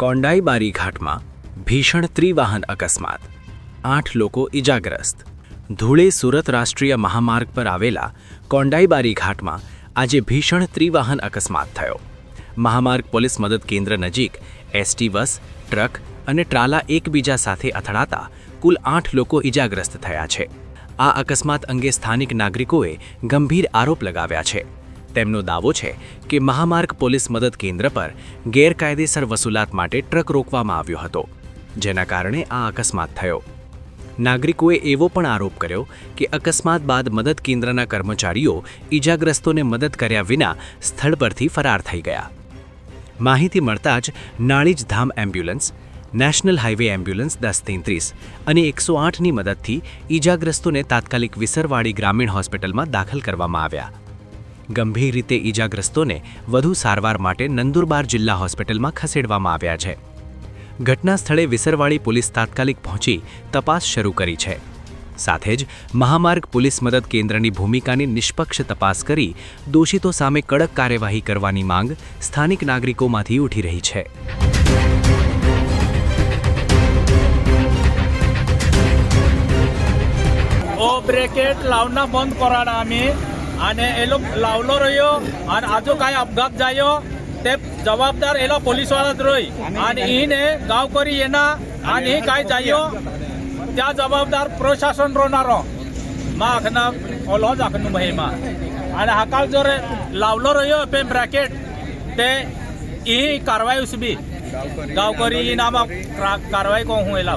કોંડાઈબારી ઘાટમાં ભીષણ ત્રિવાહન અકસ્માત, 8 લોકો ઇજાગ્રસ્ત। ધૂળે સુરત રાષ્ટ્રીય મહામાર્ગ પર આવેલા કોંડાઈબારી ઘાટમાં આજે ભીષણ ત્રિવાહન અકસ્માત થયો। મહામાર્ગ પોલીસ મદદ કેન્દ્ર નજીક એસટી બસ, ટ્રક અને ટ્રાલા એકબીજા સાથે અથડાતા કુલ 8 લોકો ઇજાગ્રસ્ત થયા છે। આ અકસ્માત અંગે સ્થાનિક નાગરિકોએ ગંભીર આરોપ લગાવ્યા છે। તેમનો દાવો છે કે મહામાર્ગ પોલીસ મદદ કેન્દ્ર પર ગેરકાયદેસર વસૂલાત માટે ટ્રક રોકવામાં આવ્યો હતો, જેના કારણે આ અકસ્માત થયો। નાગરિકોએ એવો પણ આરોપ કર્યો કે અકસ્માત બાદ મદદ કેન્દ્રના કર્મચારીઓ ઇજાગ્રસ્તોને મદદ કર્યા વિના સ્થળ પરથી ફરાર થઈ ગયા। માહિતી મળતા જ નાળીજ ધામ એમ્બ્યુલન્સ, નેશનલ હાઈવે એમ્બ્યુલન્સ 1033 અને 108ની મદદથી ઇજાગ્રસ્તોને તાત્કાલિક વિસરવાડી ગ્રામીણ હોસ્પિટલમાં દાખલ કરવામાં આવ્યા। ગંભીર રીતે ઇજાગ્રસ્તોને વધુ સારવાર માટે નંદુરબાર જિલ્લા હોસ્પિટલમાં ખસેડવામાં આવ્યા છે। ઘટના સ્થળે વિસરવાડી પોલીસ તાત્કાલિક પહોંચી તપાસ શરૂ કરી છે। સાથે જ મહામાર્ગ પોલીસ મદદ કેન્દ્રની ભૂમિકાની નિષ્પક્ષ તપાસ કરી દોષિતો સામે કડક કાર્યવાહી કરવાની માંગ સ્થાનિક નાગરિકોમાંથી ઉઠી રહી છે। ब्रेकेट लावना बंद कराना आम्ही आणि एलो लावलो रह्यो आणि आजो काय अपघात जायो ते जबाबदार एला पोलीस वालाच रोई आणि हीने गावकरी येना आणि काय जायो त्या जबाबदार प्रशासन रोनारो माखना ओलो जाखनु महिमा आणि हाकाल जर लावलो रह्यो पे ब्रॅकेट ते ही कारवाई उसबी गावकरी नामा कारवाई को हुएला।